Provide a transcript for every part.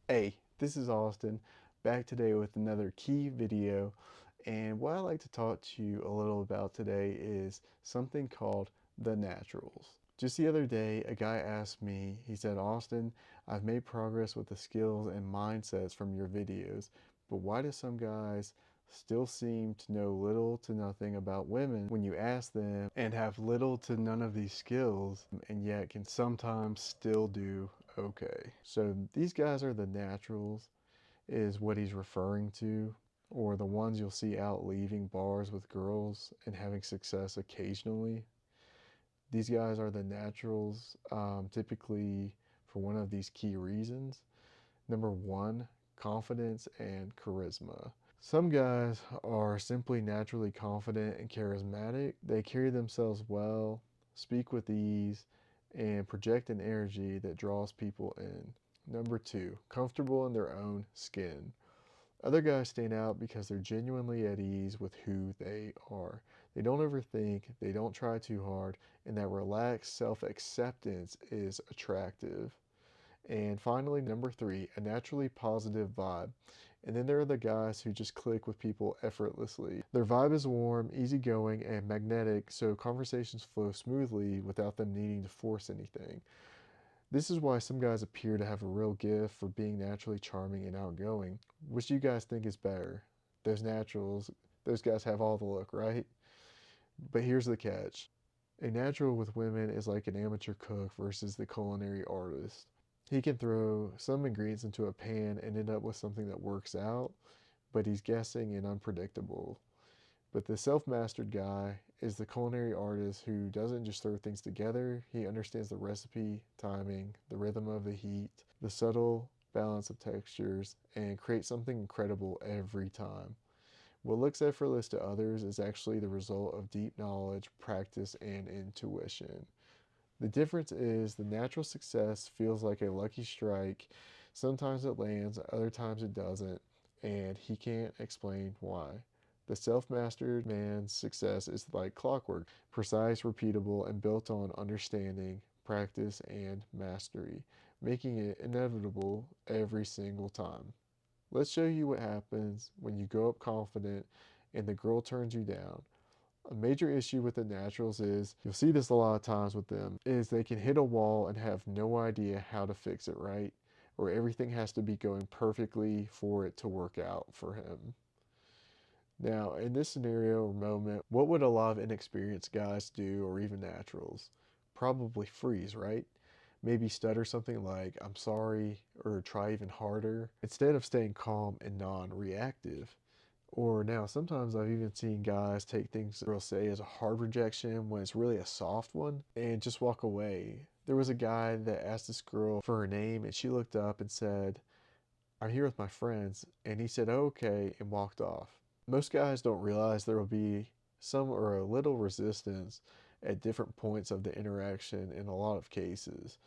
Hey, this is Austin, back today with another key video. And what I'd like to talk to you a little about today is something called the naturals. Just the other day, a guy asked me, he said, Austin, I've made progress with the skills and mindsets from your videos, but why do some guys still seem to know little to nothing about women when you ask them and have little to none of these skills and yet can sometimes still do okay? So these guys are the naturals, is what he's referring to, or the ones you'll see out leaving bars with girls and having success occasionally. These guys are the naturals, typically for one of these key reasons. Number one, confidence and charisma. Some guys are simply naturally confident and charismatic. They carry themselves well, speak with ease, and project an energy that draws people in. Number two, comfortable in their own skin. Other guys stand out because they're genuinely at ease with who they are. They don't overthink, they don't try too hard, and that relaxed self acceptance is attractive. And finally, number three, a naturally positive vibe. And then there are the guys who just click with people effortlessly. Their vibe is warm, easygoing, and magnetic, so conversations flow smoothly without them needing to force anything. This is why some guys appear to have a real gift for being naturally charming and outgoing. Which do you guys think is better? Those naturals, those guys have all the look, right? But here's the catch. A natural with women is like an amateur cook versus the culinary artist. He can throw some ingredients into a pan and end up with something that works out, but he's guessing and unpredictable. But the self mastered guy is the culinary artist who doesn't just throw things together, he understands the recipe, timing, the rhythm of the heat, the subtle balance of textures, and creates something incredible every time. What looks effortless to others is actually the result of deep knowledge, practice, and intuition. The difference is the natural success feels like a lucky strike. Sometimes it lands, other times it doesn't, and he can't explain why. The self mastered man's success is like clockwork, precise, repeatable, and built on understanding, practice, and mastery, making it inevitable every single time. Let's show you what happens when you go up confident and the girl turns you down. A major issue with the naturals is, you'll see this a lot of times with them, is they can hit a wall and have no idea how to fix it right, or everything has to be going perfectly for it to work out for him. Now, in this scenario or moment, what would a lot of inexperienced guys do, or even naturals? Probably freeze, right? Maybe stutter something like, I'm sorry, or try even harder, instead of staying calm and non reactive. Or now, sometimes I've even seen guys take things that they'll say as a hard rejection when it's really a soft one and just walk away. There was a guy that asked this girl for her name and she looked up and said, I'm here with my friends. And he said, oh, okay, and walked off. Most guys don't realize there will be some or a little resistance at different points of the interaction in a lot of cases.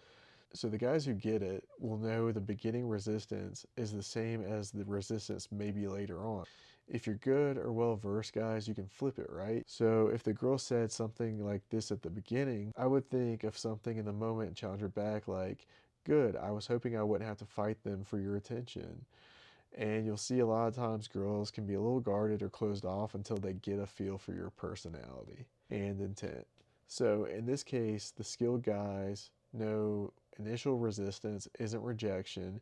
So the guys who get it will know the beginning resistance is the same as the resistance maybe later on. If you're good or well versed, guys, you can flip it, right? So if the girl said something like this at the beginning, I would think of something in the moment and challenge her back like, good, I was hoping I wouldn't have to fight them for your attention. And you'll see a lot of times girls can be a little guarded or closed off until they get a feel for your personality and intent. So in this case, the skilled guys know initial resistance isn't rejection,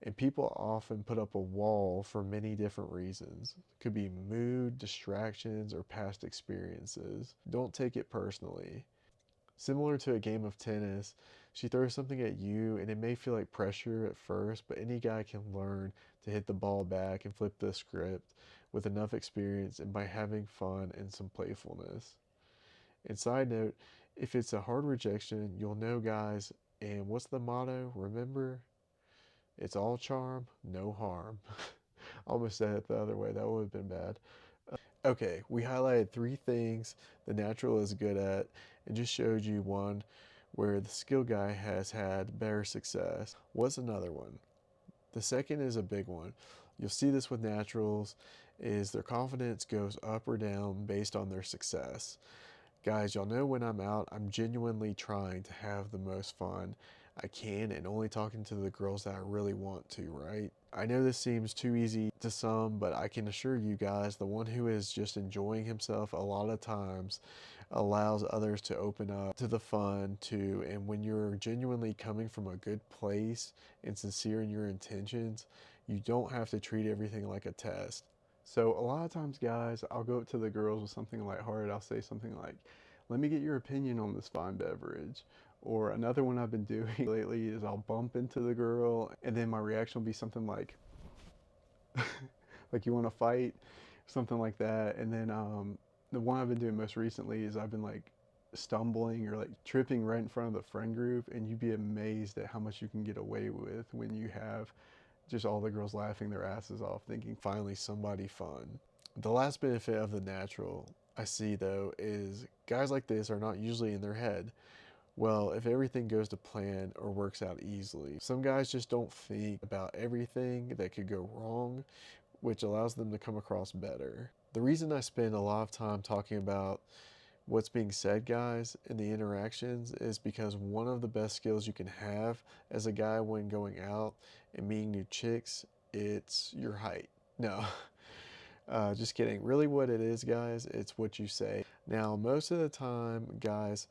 and people often put up a wall for many different reasons. It could be mood, distractions, or past experiences. Don't take it personally. Similar to a game of tennis, she throws something at you and it may feel like pressure at first, but any guy can learn to hit the ball back and flip the script with enough experience and by having fun and some playfulness. And side note, if it's a hard rejection, you'll know, guys, and what's the motto? Remember, it's all charm, no harm. Almost said it the other way, that would have been bad. Okay, we highlighted three things the natural is good at and just showed you one where the skill guy has had better success. What's another one? The second is a big one. You'll see this with naturals is their confidence goes up or down based on their success. Guys, y'all know when I'm out, I'm genuinely trying to have the most fun. I can and only talking to the girls that I really want to, right? I know this seems too easy to some, but I can assure you guys, the one who is just enjoying himself a lot of times allows others to open up to the fun too. And when you're genuinely coming from a good place and sincere in your intentions, you don't have to treat everything like a test. So a lot of times, guys, I'll go up to the girls with something lighthearted. I'll say something like, "Let me get your opinion on this fine beverage." Or another one I've been doing lately is I'll bump into the girl, and then my reaction will be something like, "Like you want to fight," something like that. And then the one I've been doing most recently is I've been like stumbling or like tripping right in front of the friend group, and you'd be amazed at how much you can get away with when you have just all the girls laughing their asses off, thinking finally somebody fun. The last benefit of the natural I see though is guys like this are not usually in their head. Well, if everything goes to plan or works out easily, some guys just don't think about everything that could go wrong, which allows them to come across better. The reason I spend a lot of time talking about what's being said, guys, in the interactions is because one of the best skills you can have as a guy when going out and meeting new chicks, it's your height. No, just kidding. Really, what it is, guys, it's what you say. Now, most of the time, guys,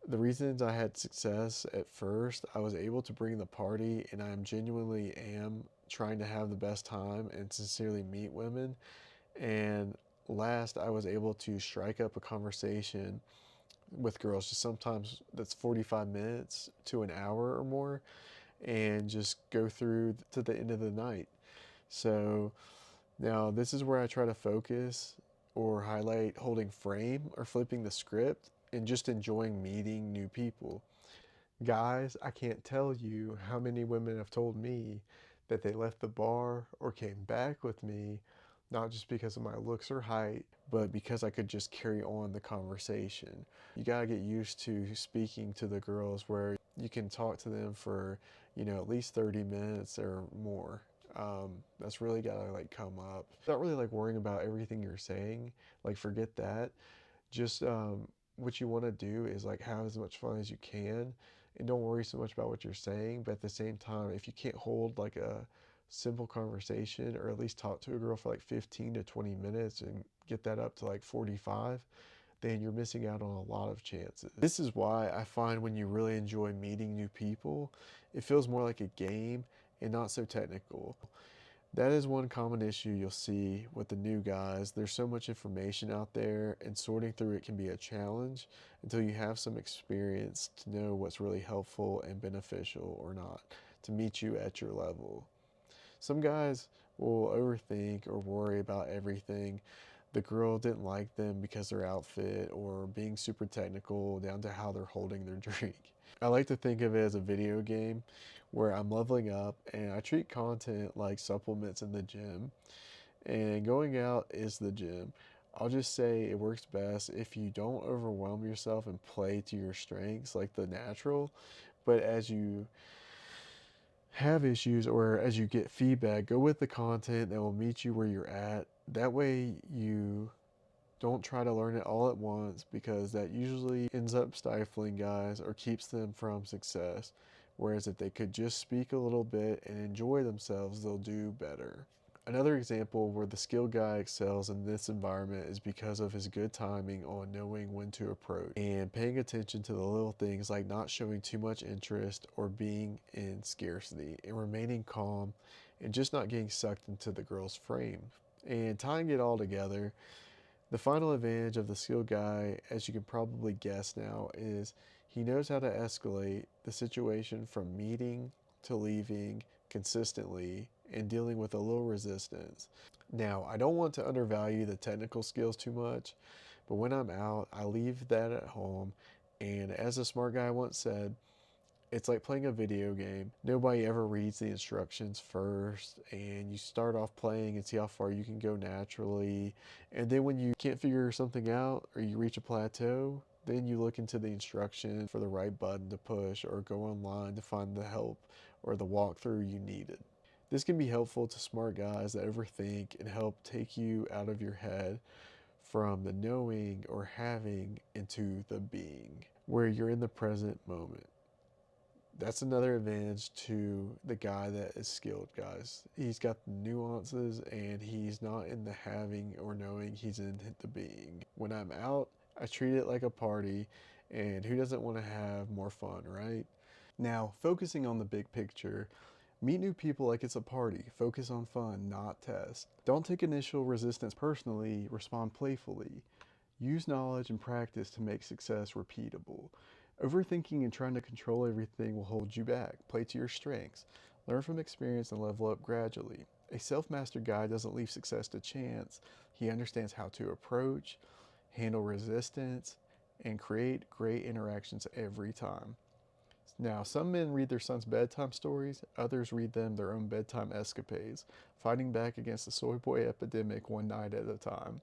the reasons I had success at first, I was able to bring the party, and I am genuinely am trying to have the best time and sincerely meet women. And last, I was able to strike up a conversation with girls. Just sometimes that's 45 minutes to an hour or more, and just go through to the end of the night. So now this is where I try to focus or highlight holding frame or flipping the script and just enjoying meeting new people. Guys, I can't tell you how many women have told me that they left the bar or came back with me, not just because of my looks or height, but because I could just carry on the conversation. You gotta get used to speaking to the girls where you can talk to them for, at least 30 minutes or more. That's really gotta like come up. Not really like worrying about everything you're saying. Like forget that. Just what you want to do is like have as much fun as you can and don't worry so much about what you're saying. But at the same time, if you can't hold like a simple conversation or at least talk to a girl for like 15 to 20 minutes and get that up to like 45, then you're missing out on a lot of chances. This is why I find when you really enjoy meeting new people, it feels more like a game and not so technical. That is one common issue you'll see with the new guys. There's so much information out there, and sorting through it can be a challenge until you have some experience to know what's really helpful and beneficial or not to meet you at your level. Some guys will overthink or worry about everything. The girl didn't like them because their outfit or being super technical down to how they're holding their drink. I like to think of it as a video game where I'm leveling up and I treat content like supplements in the gym, and going out is the gym. I'll just say it works best if you don't overwhelm yourself and play to your strengths like the natural, but as you have issues or as you get feedback, go with the content that will meet you where you're at. That way you don't try to learn it all at once because that usually ends up stifling guys or keeps them from success. Whereas if they could just speak a little bit and enjoy themselves, they'll do better. Another example where the skilled guy excels in this environment is because of his good timing on knowing when to approach and paying attention to the little things like not showing too much interest or being in scarcity and remaining calm and just not getting sucked into the girl's frame. And tying it all together, the final advantage of the skilled guy, as you can probably guess now, is he knows how to escalate the situation from meeting to leaving consistently and dealing with a little resistance. Now, I don't want to undervalue the technical skills too much, but when I'm out, I leave that at home. And as a smart guy once said, it's like playing a video game. Nobody ever reads the instructions first, and you start off playing and see how far you can go naturally. And then when you can't figure something out or you reach a plateau, then you look into the instructions for the right button to push or go online to find the help or the walkthrough you needed. This can be helpful to smart guys that overthink and help take you out of your head from the knowing or having into the being, where you're in the present moment. That's another advantage to the guy that is skilled, guys. He's got the nuances and he's not in the having or knowing, he's in the being. When I'm out, I treat it like a party, and who doesn't want to have more fun, right? Now, focusing on the big picture, meet new people like it's a party. Focus on fun, not test. Don't take initial resistance personally, respond playfully. Use knowledge and practice to make success repeatable. Overthinking and trying to control everything will hold you back. Play to your strengths. Learn from experience and level up gradually. A self mastered guy doesn't leave success to chance. He understands how to approach, handle resistance, and create great interactions every time. Now, some men read their sons' bedtime stories, others read them their own bedtime escapades, fighting back against the soy boy epidemic one night at a time.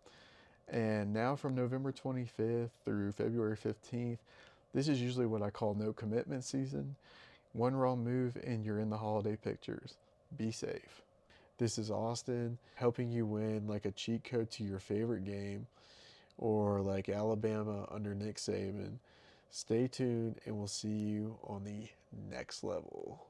And now, from November 25th through February 15th, this is usually what I call no commitment season. One wrong move and you're in the holiday pictures. Be safe. This is Austin helping you win like a cheat code to your favorite game, or like Alabama under Nick Saban. Stay tuned and we'll see you on the next level.